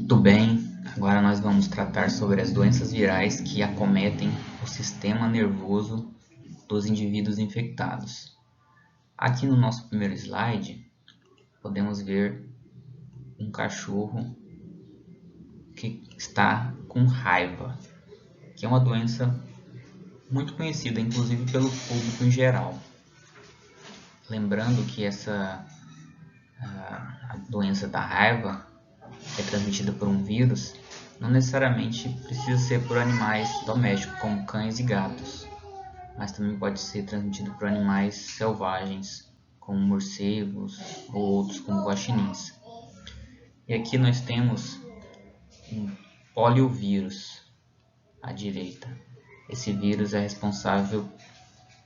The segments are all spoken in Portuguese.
Muito bem, agora nós vamos tratar sobre as doenças virais que acometem o sistema nervoso dos indivíduos infectados. Aqui no nosso primeiro slide, podemos ver um cachorro que está com raiva, que é uma doença muito conhecida, inclusive pelo público em geral. Lembrando que a doença da raiva é transmitida por um vírus, não necessariamente precisa ser por animais domésticos, como cães e gatos, mas também pode ser transmitido por animais selvagens, como morcegos ou outros, como guaxinins. E aqui nós temos um poliovírus à direita. Esse vírus é responsável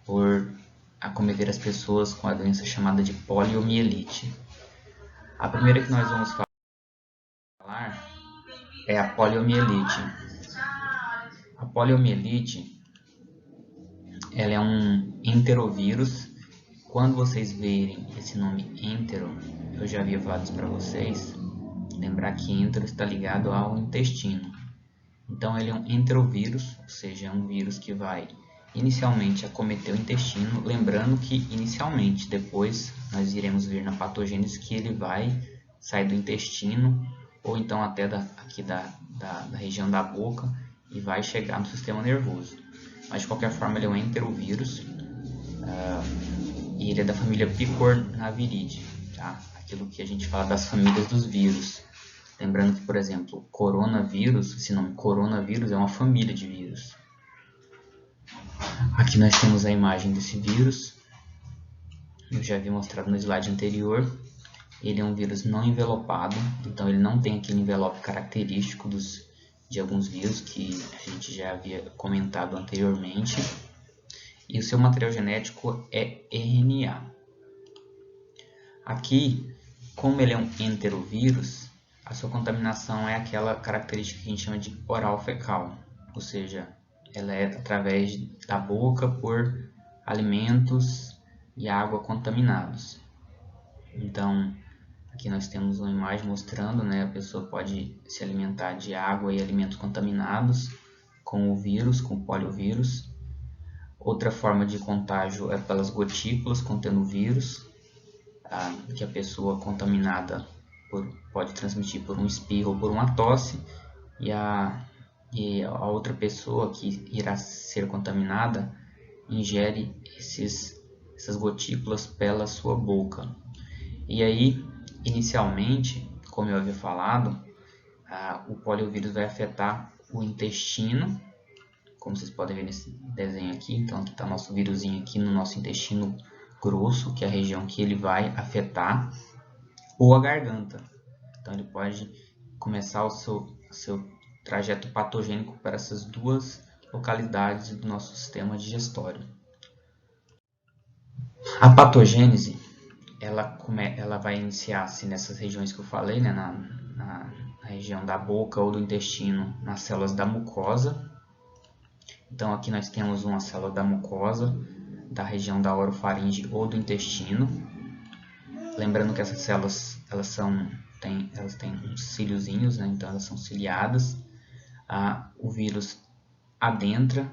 por acometer as pessoas com a doença chamada de poliomielite. A primeira que nós vamos falar é a poliomielite. A poliomielite ela é um enterovírus. Quando vocês verem esse nome entero, eu já havia falado isso para vocês, lembrar que entero está ligado ao intestino. Então ele é um enterovírus, ou seja, é um vírus que vai inicialmente acometer o intestino, lembrando que inicialmente, depois nós iremos ver na patogênese que ele vai sair do intestino ou então até aqui da região da boca e vai chegar no sistema nervoso. Mas de qualquer forma ele é um enterovírus e ele é da família Picornaviridae, tá? Aquilo que a gente fala das famílias dos vírus. Lembrando que, por exemplo, coronavírus, esse nome coronavírus é uma família de vírus. Aqui nós temos a imagem desse vírus. Eu já havia mostrado no slide anterior. Ele é um vírus não envelopado, então ele não tem aquele envelope característico de alguns vírus que a gente já havia comentado anteriormente. E o seu material genético é RNA. Aqui, como ele é um enterovírus, a sua contaminação é aquela característica que a gente chama de oral-fecal, ou seja, ela é através da boca por alimentos e água contaminados. Então, aqui nós temos uma imagem mostrando, a pessoa pode se alimentar de água e alimentos contaminados com o vírus, com o poliovírus. Outra forma de contágio é pelas gotículas contendo o vírus, que a pessoa contaminada pode transmitir por um espirro ou por uma tosse, e a outra pessoa que irá ser contaminada ingere essas gotículas pela sua boca. E aí, inicialmente, como eu havia falado, o poliovírus vai afetar o intestino, como vocês podem ver nesse desenho aqui. Então aqui está nosso vírusinho aqui no nosso intestino grosso, que é a região que ele vai afetar, ou a garganta. Então ele pode começar o seu trajeto patogênico para essas duas localidades do nosso sistema digestório. A patogênese ela vai iniciar-se nessas regiões que eu falei, na região da boca ou do intestino, nas células da mucosa. Então aqui nós temos uma célula da mucosa, da região da orofaringe ou do intestino. Lembrando que essas células elas têm uns ciliozinhos, então elas são ciliadas. O vírus adentra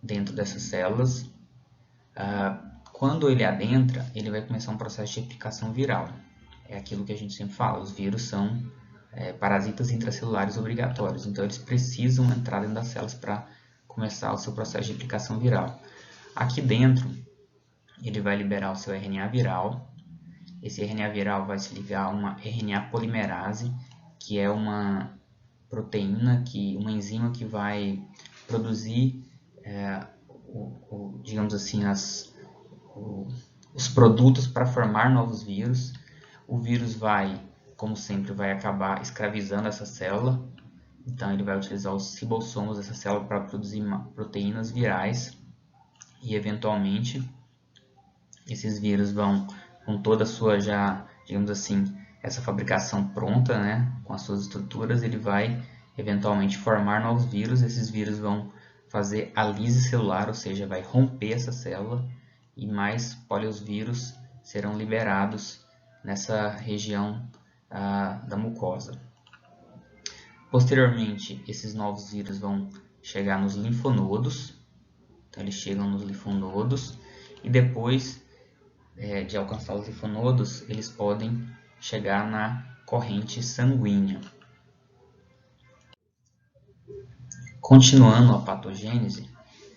dentro dessas células. Quando ele adentra, ele vai começar um processo de replicação viral. É aquilo que a gente sempre fala, os vírus são parasitas intracelulares obrigatórios, então eles precisam entrar dentro das células para começar o seu processo de replicação viral. Aqui dentro, ele vai liberar o seu RNA viral. Esse RNA viral vai se ligar a uma RNA polimerase, que é uma proteína, uma enzima que vai produzir, digamos assim, os produtos para formar novos vírus. O vírus como sempre, vai acabar escravizando essa célula. Então ele vai utilizar os ribossomos dessa célula para produzir proteínas virais. E eventualmente esses vírus vão com toda a sua digamos assim, essa fabricação pronta, com as suas estruturas, ele vai eventualmente formar novos vírus. Esses vírus vão fazer a lise celular, ou seja, vai romper essa célula e mais poliovírus serão liberados nessa região da mucosa. Posteriormente, esses novos vírus vão chegar nos linfonodos. Então, eles chegam nos linfonodos e depois de alcançar os linfonodos, eles podem chegar na corrente sanguínea. Continuando a patogênese,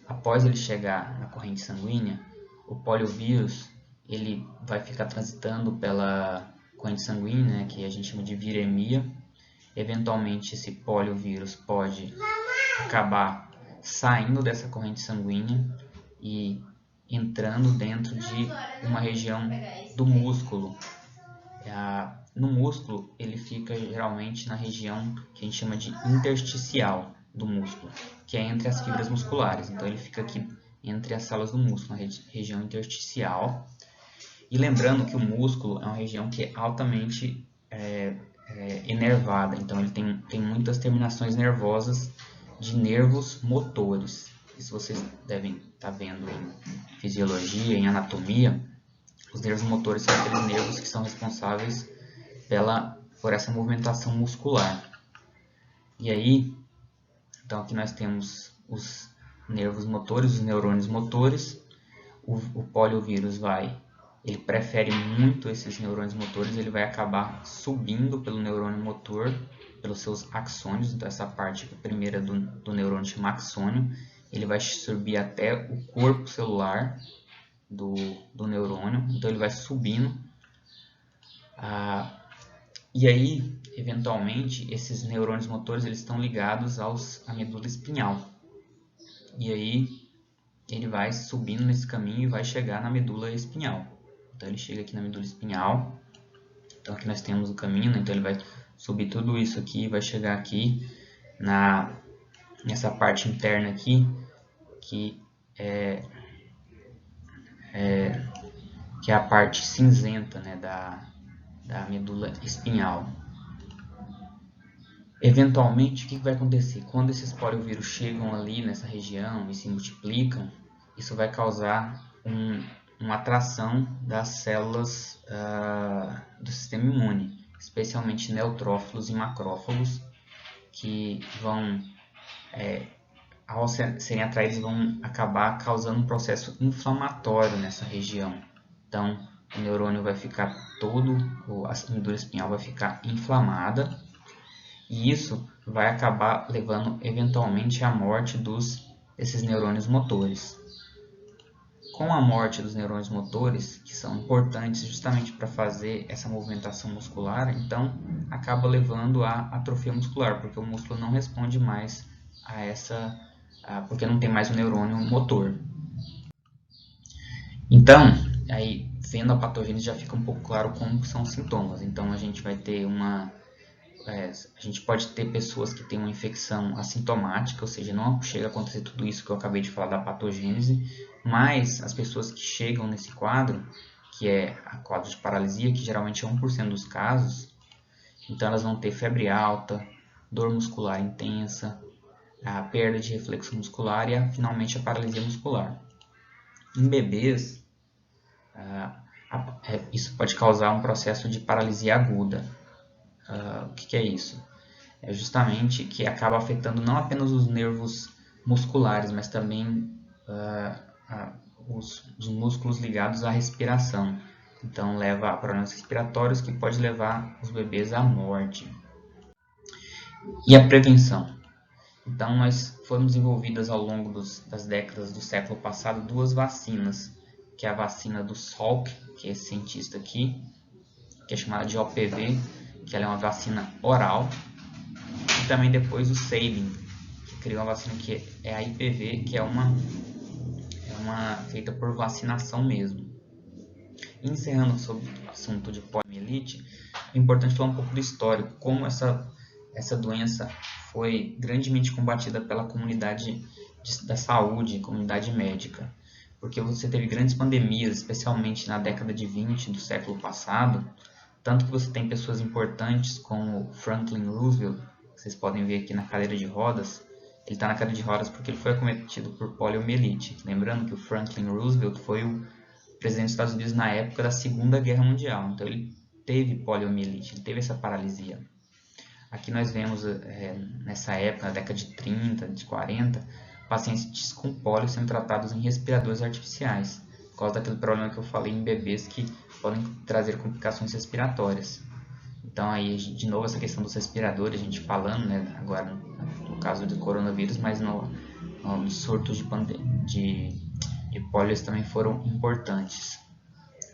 após ele chegar na corrente sanguínea, o poliovírus ele vai ficar transitando pela corrente sanguínea, que a gente chama de viremia. Eventualmente, esse poliovírus pode acabar saindo dessa corrente sanguínea e entrando dentro de uma região do músculo. No músculo, ele fica geralmente na região que a gente chama de intersticial do músculo, que é entre as fibras musculares. Então, ele fica aqui entre as células do músculo, na região intersticial. E lembrando que o músculo é uma região que é altamente enervada, então ele tem muitas terminações nervosas de nervos motores. Isso vocês devem estar vendo em fisiologia, em anatomia. Os nervos motores são aqueles nervos que são responsáveis por essa movimentação muscular. E aí, então aqui nós temos os nervos motores, os neurônios motores. O poliovírus ele prefere muito esses neurônios motores, ele vai acabar subindo pelo neurônio motor, pelos seus axônios. Então essa parte primeira do neurônio chama axônio, ele vai subir até o corpo celular do neurônio, então ele vai subindo. E aí, eventualmente, esses neurônios motores eles estão ligados à medula espinhal. E aí, ele vai subindo nesse caminho e vai chegar na medula espinhal. Então, ele chega aqui na medula espinhal. Então, aqui nós temos o caminho, né? Então ele vai subir tudo isso aqui e vai chegar aqui nessa parte interna aqui, que é a parte cinzenta, né, da medula espinhal. Eventualmente, o que vai acontecer? Quando esses poliovírus chegam ali nessa região e se multiplicam, isso vai causar uma atração das células do sistema imune, especialmente neutrófilos e macrófagos, que vão, ao serem atraídos, vão acabar causando um processo inflamatório nessa região. Então, o neurônio vai ficar a medula espinhal vai ficar inflamada, e isso vai acabar levando eventualmente à morte desses neurônios motores. Com a morte dos neurônios motores, que são importantes justamente para fazer essa movimentação muscular, então acaba levando à atrofia muscular, porque o músculo não responde mais porque não tem mais o neurônio motor. Então, aí vendo a patogênese já fica um pouco claro como são os sintomas. Então a gente vai ter a gente pode ter pessoas que têm uma infecção assintomática, ou seja, não chega a acontecer tudo isso que eu acabei de falar da patogênese, mas as pessoas que chegam nesse quadro, que é o quadro de paralisia, que geralmente é 1% dos casos, então elas vão ter febre alta, dor muscular intensa, a perda de reflexo muscular e finalmente a paralisia muscular. Em bebês, isso pode causar um processo de paralisia aguda. O que é isso? É justamente que acaba afetando não apenas os nervos musculares, mas também os músculos ligados à respiração. Então leva a problemas respiratórios que pode levar os bebês à morte. E a prevenção? Então foram desenvolvidas ao longo das décadas do século passado 2 vacinas, que é a vacina do Salk, que é esse cientista aqui, que é chamada de OPV, que ela é uma vacina oral, e também depois o Sabin, que criou uma vacina que é a IPV, que é uma feita por vacinação mesmo. E encerrando sobre o assunto de poliomielite, é importante falar um pouco do histórico, como essa doença foi grandemente combatida pela comunidade da saúde, comunidade médica, porque você teve grandes pandemias, especialmente na década de 20 do século passado, tanto que você tem pessoas importantes como Franklin Roosevelt, que vocês podem ver aqui na cadeira de rodas. Ele está na cadeira de rodas porque ele foi acometido por poliomielite. Lembrando que o Franklin Roosevelt foi o presidente dos Estados Unidos na época da Segunda Guerra Mundial. Então ele teve poliomielite, ele teve essa paralisia. Aqui nós vemos, nessa época, na década de 30, de 40, pacientes com pólio sendo tratados em respiradores artificiais, por causa daquele problema que eu falei em bebês que podem trazer complicações respiratórias. Então, aí, de novo, essa questão dos respiradores, a gente falando, né, agora no caso do coronavírus, mas nos surtos de pólio também foram importantes.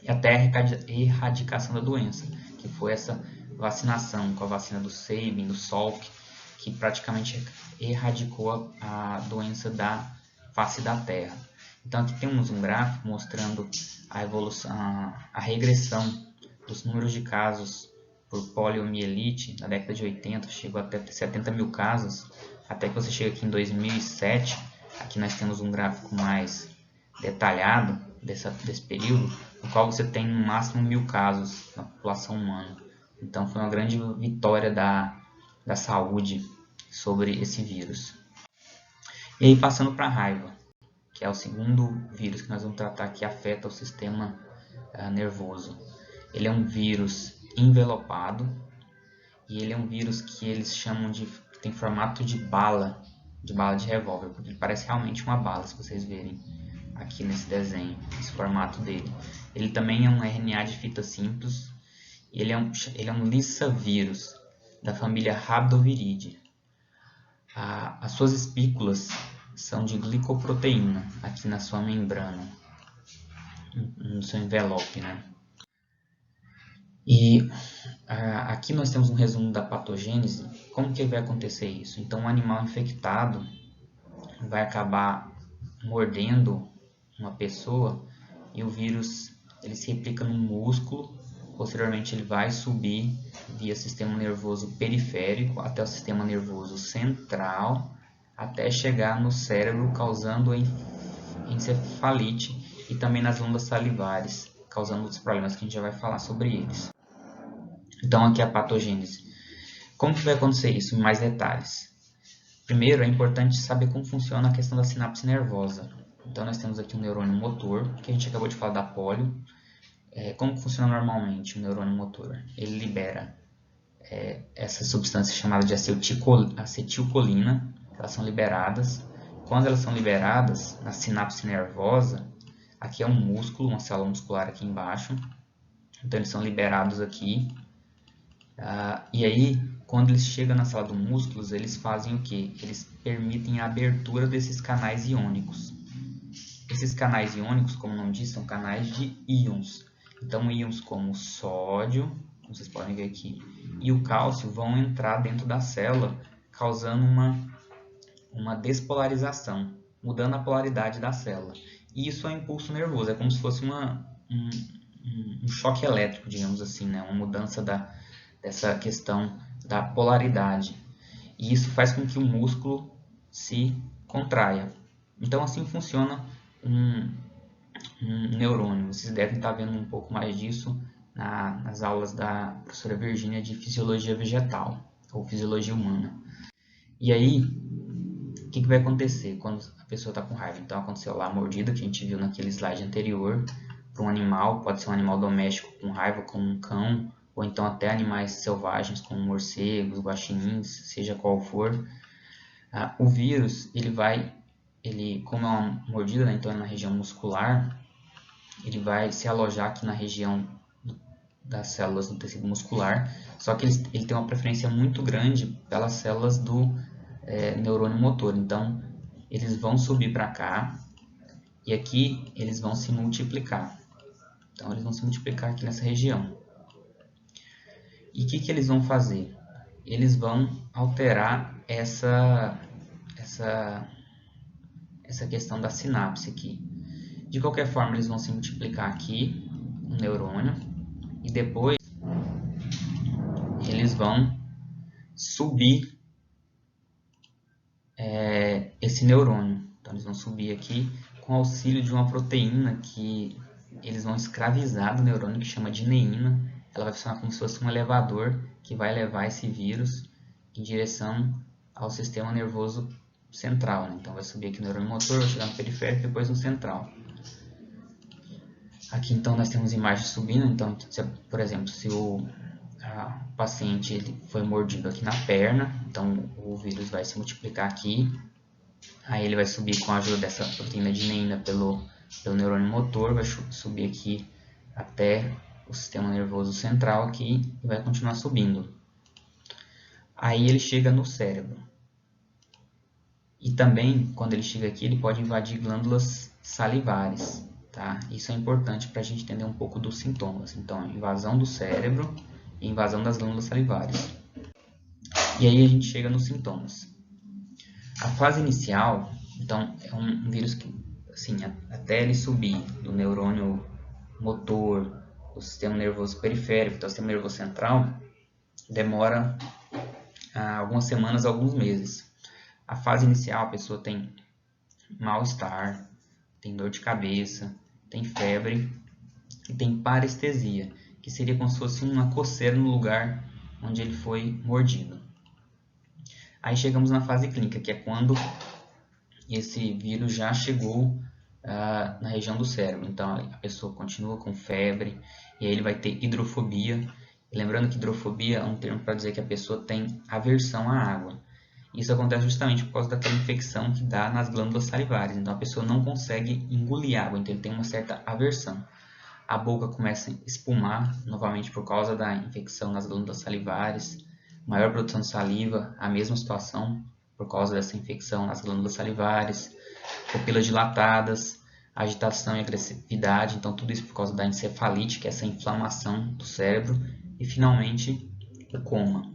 E até a erradicação da doença, que foi essa vacinação com a vacina do Sabin, do Salk, que praticamente erradicou a doença da face da Terra. Então aqui temos um gráfico mostrando a evolução, a regressão dos números de casos por poliomielite na década de 80, chegou até 70 mil casos, até que você chega aqui em 2007, aqui nós temos um gráfico mais detalhado desse período, no qual você tem no máximo 1000 casos na população humana. Então foi uma grande vitória da saúde sobre esse vírus. E aí passando para a raiva, que é o segundo vírus que nós vamos tratar que afeta o sistema nervoso. Ele é um vírus envelopado e ele é um vírus que eles chamam de, tem formato de bala de revólver, porque ele parece realmente uma bala, se vocês verem aqui nesse desenho, esse formato dele. Ele também é um RNA de fita simples, e ele é um lissavírus da família Rhabdoviridae. As suas espículas são de glicoproteína aqui na sua membrana, no seu envelope, né? E aqui nós temos um resumo da patogênese. Como que vai acontecer isso? Então, um animal infectado vai acabar mordendo uma pessoa e o vírus ele se replica no músculo. Posteriormente, ele vai subir via sistema nervoso periférico até o sistema nervoso central, até chegar no cérebro, causando encefalite e também nas ondas salivares, causando outros problemas que a gente já vai falar sobre eles. Então, aqui a patogênese. Como que vai acontecer isso? Em mais detalhes. Primeiro, é importante saber como funciona a questão da sinapse nervosa. Então, nós temos aqui um neurônio motor, que a gente acabou de falar da polio. Como funciona normalmente o neurônio motor? Ele libera essa substância chamada de acetilcolina. Elas são liberadas. Quando elas são liberadas na sinapse nervosa, aqui é um músculo, uma célula muscular aqui embaixo. Então, eles são liberados aqui. E aí, quando eles chegam na sala dos músculos, eles fazem o que? Eles permitem a abertura desses canais iônicos. Esses canais iônicos, como o nome diz, são canais de íons. Então, íons como o sódio, como vocês podem ver aqui, e o cálcio vão entrar dentro da célula, causando uma despolarização, mudando a polaridade da célula. E isso é um impulso nervoso, é como se fosse um choque elétrico, digamos assim, né? Uma mudança dessa questão da polaridade. E isso faz com que o músculo se contraia. Então, assim funciona um neurônio. Vocês devem estar vendo um pouco mais disso nas aulas da professora Virgínia de Fisiologia Vegetal ou Fisiologia Humana. E aí, o que vai acontecer quando a pessoa está com raiva? Então, aconteceu lá a mordida que a gente viu naquele slide anterior. Para um animal, pode ser um animal doméstico com raiva, como um cão, ou então até animais selvagens como morcegos, guaxinins, seja qual for. O vírus, como é uma mordida, né, então é na região muscular, ele vai se alojar aqui na região das células do tecido muscular, só que ele tem uma preferência muito grande pelas células do neurônio motor. Então, eles vão subir para cá e aqui eles vão se multiplicar. Então, eles vão se multiplicar aqui nessa região. E o que eles vão fazer? Eles vão alterar essa questão da sinapse aqui. De qualquer forma, eles vão se multiplicar aqui, no neurônio, e depois eles vão subir esse neurônio. Então, eles vão subir aqui com auxílio de uma proteína que eles vão escravizar do neurônio, que chama de neína. Ela vai funcionar como se fosse um elevador que vai levar esse vírus em direção ao sistema nervoso central, né? Então vai subir aqui no neurônio motor, vai chegar no periférico e depois no central. Aqui então nós temos imagens subindo. Então, por exemplo, se o paciente ele foi mordido aqui na perna, então o vírus vai se multiplicar aqui, aí ele vai subir com a ajuda dessa proteína dineína pelo neurônio motor, vai subir aqui até o sistema nervoso central aqui e vai continuar subindo. Aí ele chega no cérebro. E também, quando ele chega aqui, ele pode invadir glândulas salivares, tá? Isso é importante para a gente entender um pouco dos sintomas. Então, invasão do cérebro e invasão das glândulas salivares. E aí a gente chega nos sintomas. A fase inicial, então, é um vírus que, assim, até ele subir do neurônio motor, do sistema nervoso periférico, do sistema nervoso central, demora algumas semanas, alguns meses. A fase inicial, a pessoa tem mal-estar, tem dor de cabeça, tem febre e tem parestesia, que seria como se fosse uma coceira no lugar onde ele foi mordido. Aí chegamos na fase clínica, que é quando esse vírus já chegou na região do cérebro. Então a pessoa continua com febre e aí ele vai ter hidrofobia. E lembrando que hidrofobia é um termo para dizer que a pessoa tem aversão à água. Isso acontece justamente por causa daquela infecção que dá nas glândulas salivares. Então a pessoa não consegue engolir água, então ele tem uma certa aversão. A boca começa a espumar novamente por causa da infecção nas glândulas salivares. Maior produção de saliva, a mesma situação por causa dessa infecção nas glândulas salivares. Pupilas dilatadas, agitação e agressividade, então tudo isso por causa da encefalite, que é essa inflamação do cérebro. E finalmente o coma.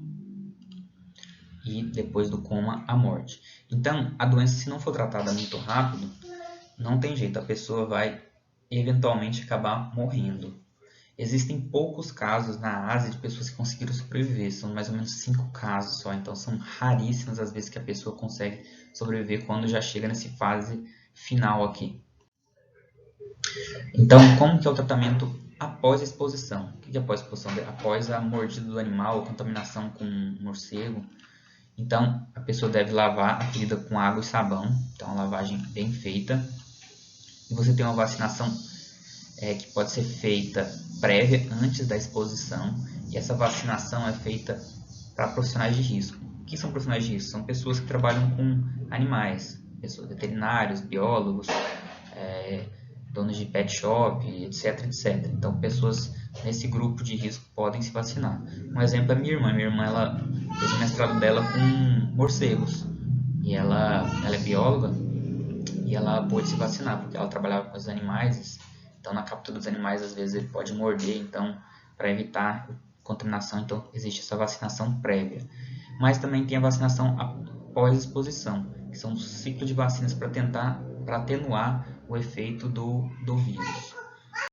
E depois do coma, a morte. Então, a doença, se não for tratada muito rápido, não tem jeito, a pessoa vai eventualmente acabar morrendo. Existem poucos casos na Ásia de pessoas que conseguiram sobreviver, são mais ou menos 5 casos só, então são raríssimas as vezes que a pessoa consegue sobreviver quando já chega nessa fase final aqui. Então, como que é o tratamento após a exposição? O que é após a exposição? Após a mordida do animal, a contaminação com morcego. Então, a pessoa deve lavar a ferida com água e sabão, então uma lavagem bem feita. E você tem uma vacinação que pode ser feita prévia, antes da exposição. E essa vacinação é feita para profissionais de risco. O que são profissionais de risco? São pessoas que trabalham com animais, pessoas veterinários, biólogos, donos de pet shop, etc, etc. Então, pessoas nesse grupo de risco podem se vacinar. Um exemplo é minha irmã. Minha irmã ela fez o mestrado dela com morcegos. E ela é bióloga e ela pôde se vacinar, porque ela trabalhava com os animais. Então, na captura dos animais, às vezes ele pode morder. Então, para evitar contaminação, então existe essa vacinação prévia. Mas também tem a vacinação após exposição, que são um ciclo de vacinas para atenuar o efeito do vírus.